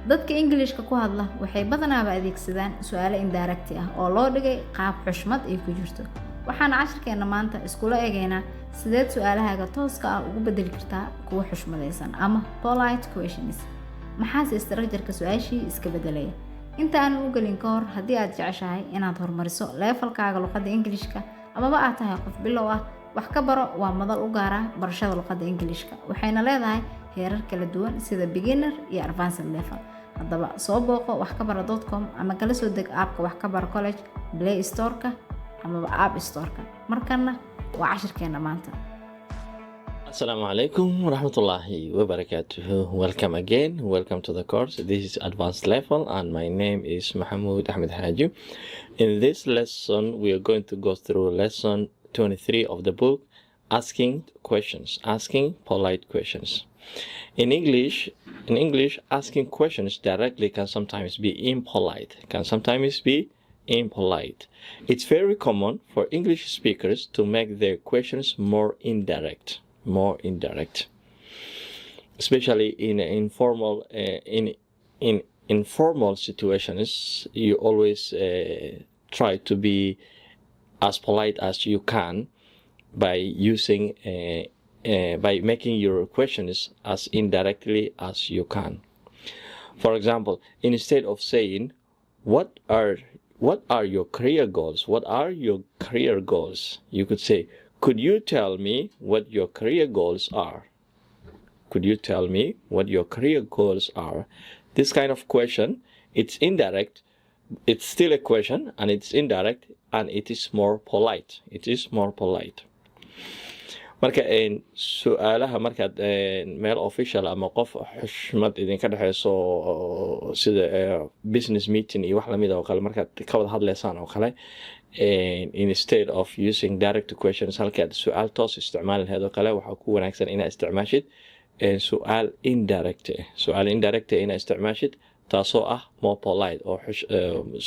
dadka Englishka ku hadla waxay badanaaba adeegsadaan su'aalo indirect ah oo loo dhigay qaab xushmad ay ku jirto. Waxaana casharkeena maanta iskula eegaynaa sideed su'aalahaaga tooska ah ugu bedeli kartaa kuwa xushmadaysan ama polite questions. maxaase structure-ka su'aashii iska bedelaya. Inta aan u galin ka hor, haddii aad jeceshahay inaad horumariso levelkaaga luqadda Englishka amaba aad tahay qof bilow ah, wax ka baro waa madal u gaar ah barashada luqadda Englishka. Waxayna leedahay heerar kala duwan sida beginner iyo advanced level. Haddaba soo booqo waxkabaro.com ama kala soo deg app-ka Waxkabaro College Play Store-ka ama App Store-ka. Markana waa casharkeena maanta. Assalamu alaikum warahmatullahi wabarakatuh. Welcome again. Welcome to the course. This is advanced level and my name is Mahmoud Ahmed Haji. In this lesson, we are going to go through lesson 23 of the book, asking polite questions. In English, asking questions directly can sometimes be impolite. It's very common for English speakers to make their questions more indirect, especially in informal situations. You always try to be as polite as you can by making your questions as indirectly as you can. For example, instead of saying, what are your career goals? You could say, could you tell me what your career goals are? This kind of question, it's indirect. It's still a question and it's indirect and it is more polite. Marka su'aalaha markaad meel official ama qof xushmad idinka dhaxayso sida business meeting iyo wax lamid ah oo kale markaad ka wada hadlaysaan oo kale, instead of using direct questions halkaad su'aal toos isticmaali lahayd oo kale, waxaa ku wanaagsan inaad isticmaashid su'aal indirect inaad isticmaashid taasoo ah more polite oo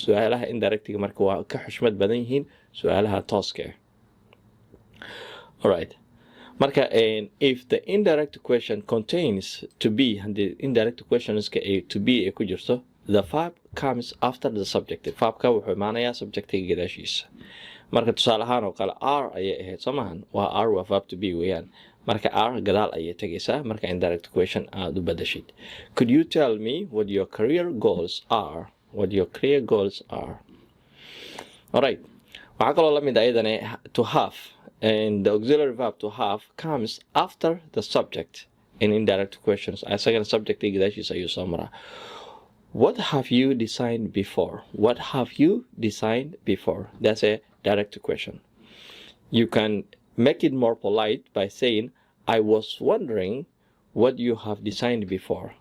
su'aalaha indirectga marka waa ka xushmad badan yihiin su'aalaha tooska. All right. Marka, if the indirect question contains to be, and the indirect question is to be ku jirto, the verb comes after the subjective. Verbka wuxuu imaanayaa subjectiga gadaashiisa. Marka tusaale ahaan oo kale are ayay ahayd soomahan, waa are waa verb to be weeyaan. Marka are gadaal ayay tagaysaa marka indirect question aad u badashid. Could you tell me what your career goals are? All right. Waxaa kaloo la mid ayadana to have. And the auxiliary verb to have comes after the subject in indirect questions. Asagana subject gadaashiisa ayuu soo maraa. What have you designed before? That's a direct question. You can make it more polite by saying, I was wondering what you have designed before.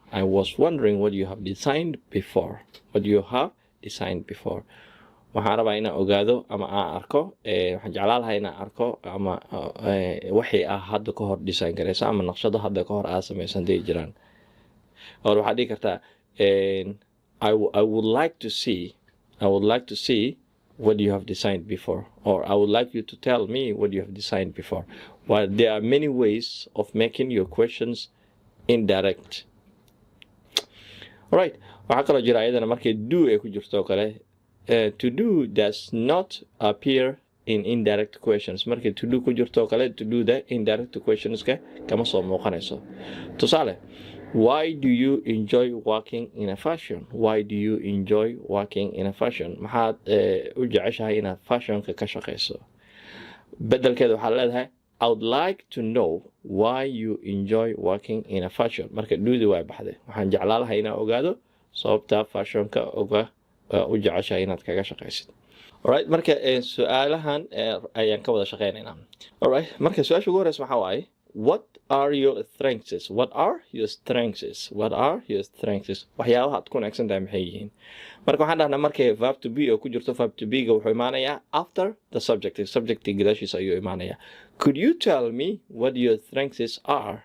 Waxaan rabaa inaan ogaado ama aan arko, waxaan jeclaan lahaa inaan arko ama wixii hadda ka hor design garayso ama naqshado hadda ka hor aad samaysan day jiraan. Or waxaad dhihi kartaa, I would like to see what you have designed before, or I would like you to tell me what you have designed before. Well, there are many ways of making your questions indirect. All right. Waxaa kaloo jira ayadana markay do ay ku jirto oo kale. To do does not appear in indirect questions. Markay to do ku jirto kale, to do the indirect questions kama soo muuqanayso. Tusaale, why do you enjoy working in a fashion? Maxaad u jeceshahay inaad fashionka ka shaqayso? Bedelkeeda waxaa leedahay, I would like to know why you enjoy working in a fashion. Marka do-di waa baxday. Waxaan jeclaan lahaa inaan ogaado sababta fashionka uga u jeceshahay inaad kaga shaqaysid. Alright, marka su'aalahan ayaan ka wada shaqeynaynaa. Alright, marka su'aasha ugu horeysa waxaa waaye, what are your strengths? Waxyaabaha aad ku wanaagsan tahay maxay yihiin? Marka waxaan dhahnaa markay verb to be oo ku jirto, verb to be ga wuxuu imaanayaa after the subject gadaashiisa ayuu imaanayaa. Could you tell me what your strengths are?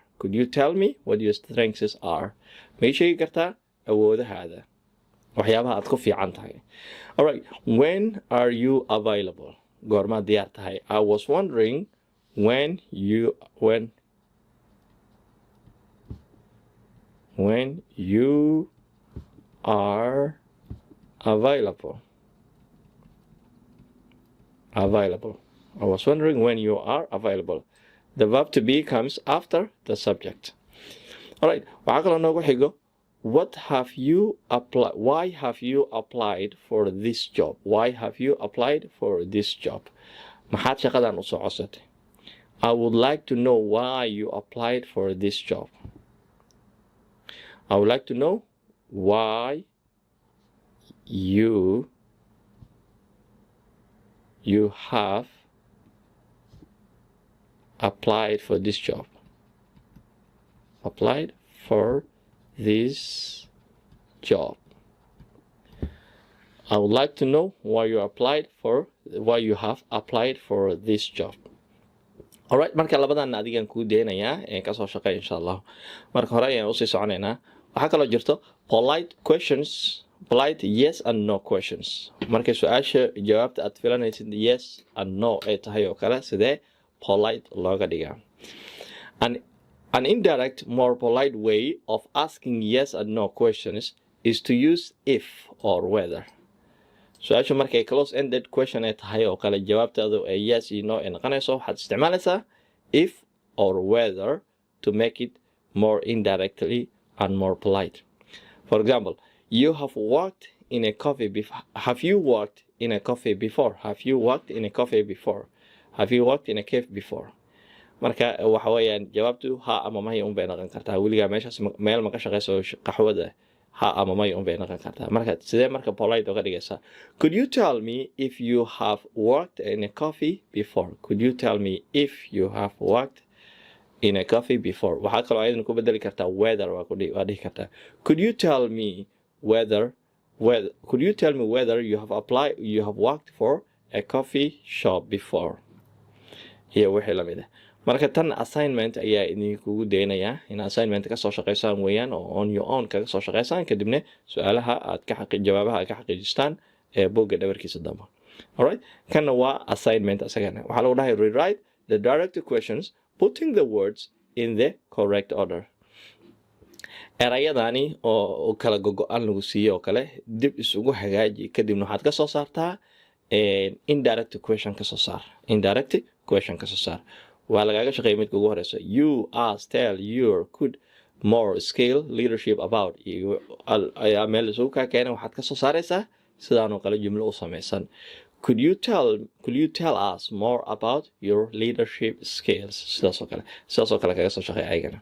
May sheegi kartaa awoodahaada, waxyaabaha aad ku fiican tahay. All right, when are you available? Goorma diyaar tahay? I was wondering when you are available. Available. I was wondering when you are available. The verb to be comes after the subject. Alright, waxaa kaloo noogu xigo, what have you applied? Why have you applied for this job? Why have you applied for this job? Maxaad shaqadan u soo codsatay? I would like to know why you applied for this job. I would like to know why you have applied for this job. Applied for this job. I would like to know why you have applied for this job. Alright, marka labadan adigan ku deenayaa ka soo shaqeey insha Allah. Marka hore ayaan u sii soconaynaa. Waxa kale oo jirto polite questions, polite yes and no questions. Marka su'aasha jawaabta aad filanaysid yes and no ay tahay oo kale sidee polite looga dhigaa. An indirect, more polite way of asking yes and no questions is to use if or whether. Su'aasha markay close-ended question ay tahay oo kale jawaabtaadu ay yes iyo no ay noqonayso, waxaad isticmaalaysaa if or whether to make it more indirectly and more polite. For example, you have worked in a coffee before. Have you worked in a coffee before? Have you worked in a coffee before? Have you worked in a cafe before? Marka waxa weeyaan jawaabtu ha ama may un bay noqon kartaa. Weligaa meeshaas meel ma ka shaqeyso qaxwada ha ama may un bay noqon kartaa. Marka sidee marka polite uga dhigaysaa? Could you tell me if you have worked in a coffee before? Could you tell me if you have worked in a coffee before? Waxaa kaloo ayadana ku bedeli kartaa whether waa dhihi kartaa. Could you tell me whether you have worked for a coffee shop before? Iyo wixii la mid ah. Marka tan assignment ayaa idinkugu deenayaa in assignment ka soo shaqeysaan weeyaan oo on your own kaga soo shaqeysaan kadibna su'aalaha aad jawaabaha aad ka xaqiijistaan ee bogga dhabarkiisa dambe. Alright, kana waa assignment asagana. Waxaa lagu dhahay rewrite the directed questions putting the words in the correct order. Erayadani oo kala gogo'an lagu siiyo oo kale dib isugu hagaaji kadibna waxaad ka soo saartaa indirect question ka soo saar. Indirect question ka soo saar. Waa lagaaga shaqeeyay midka ugu horeysa. You ask, tell, your, could, more, skill, leadership, about. Ayaa meel isugu kaa keenay waxaad ka soo saaraysaa sidaan oo kale jumlo u samaysan. Could you tell us more about your leadership skills? Sidaas oo kale kaga soo shaqeey ayagana.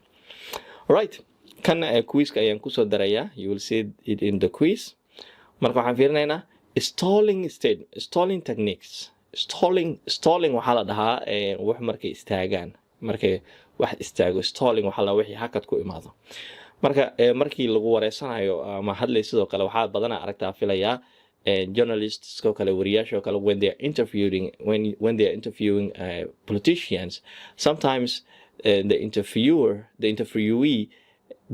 Alright, kan quizka ayaan kusoo darayaa. You will see it in the quiz. Marka waxaan fiirinaynaa stalling techniques. Stalling waxaa la dhahaa wax markay istaagaan. Markay wax istaago stalling waxaa la wixii hakad ku imaado. Marka markii lagu wareysanayo ama hadlay sidoo kale waxaa badanaa aragtaa filayaa journalists oo kale wariyaasha oo kale when they are interviewing politicians, sometimes the interviewee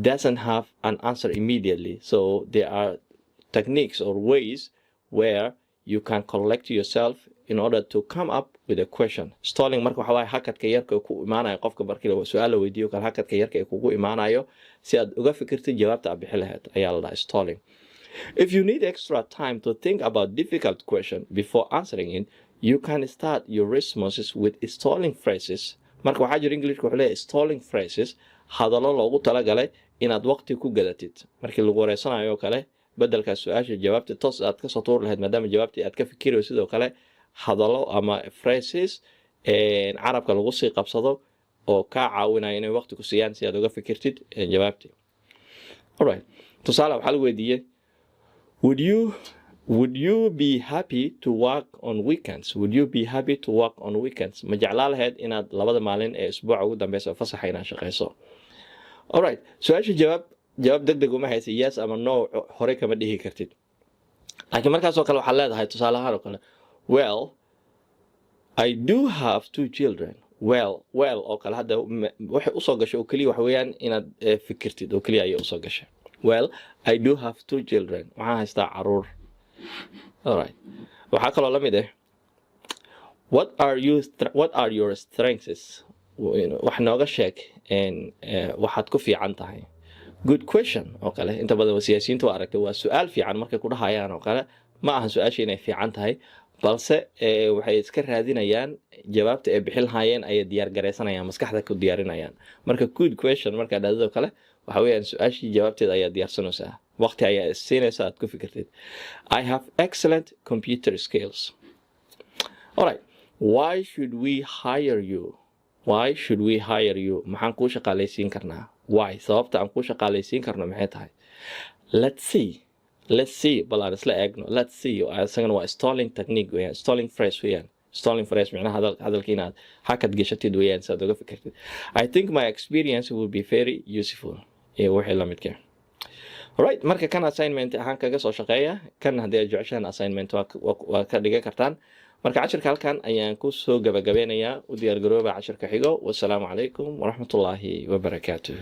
doesn't have an answer immediately. So there are techniques or ways where you can collect yourself in order to come up with a question. Stalling marka waxa waaye hakadka yarka ku imaanayo qofka markii la su'aal la weydiiyo kale hakadka yarka ee kugu imaanayo si aad uga fikirtid jawaabta aad bixi lahayd ayaa la dhahaa stalling. If you need extra time to think about difficult question before answering it, you can start your responses with stalling phrases. Marka waxaa jira Englishka wuxuu leeyahay stalling phrases hadallo loogu talagalay inaad waqti ku gadatid. Markii lagu wareysanayo kale bedelka su'aasha jawaabta toos aad ka soo tuur lahayd maadaama jawaabtii aad ka fikirayso sidoo kale hadallo ama phrases carabka lagu sii qabsado oo ka caawinaya inay waqti ku siiyaan si aad uga fikirtid jawaabtii. Alright, tusaale waxaa lagu weydiiyay would you be happy to work on weekends? Would you be happy to work on weekends? Ma jeclaan lahayd inaad labada maalin ee isbuuca ugu dambeysa fasaxa inaad shaqeyso? Alright, su'aasha jawaab degdeg uma haysa yes ama no hore kama dhihi kartid. Laakiin markaas oo kale waxaad leedahay tusaale ahaan oo kale well, I do have 2 children. Well oo kale hadda waxay u soo gashay oo kaliya wax weeyaan inaad fikirtid oo kaliya ay u soo gashay. Well, I do have 2 children. Waxaan haystaa caruur. Alright. Waxaa kaloo la mid ah what are your strengths? Wax nooga sheeg waxaad ku fiican tahay. good question oo kale inta badan siyaasiyiintu waa aragtay waa su'aal fiican markay ku dhahayaan oo kale ma aha su'aasha inay fiican tahay balse waxay iska raadinayaan jawaabta ay bixin lahaayeen ay diyaar gareysanayaan maskaxda ku diyaarinayaan marka good question marka dhadado kale waxa weeyaan su'aashii jawaabteeda ayaa diyaarsanaysaa waqti ayaa siinaysaa aad ku fikirtid I have excellent computer skills. All right, why should we hire you? maxaan kuu shaqaalaysiin karnaa why sababta aan kuu shaqaalaysiin karno maxay tahay let's see bal aan isla eegno let's see asagana waa stalling technique weeyaan stalling phrase macnaha hadalka inaad hakad gashatid weeyaan saad uga fikirtid I think my experience will be very useful wixii la midka alright marka kan assignment ahaan kaga soo shaqeeya kan haddii aad jeceshaan assignment waa ka dhigan kartaan marka casharka halkan ayaan ku soo gabagabeynayaa u diyaar garooba casharka xigo wassalaamu calaykum waraxmatullaahi wabarakaatuh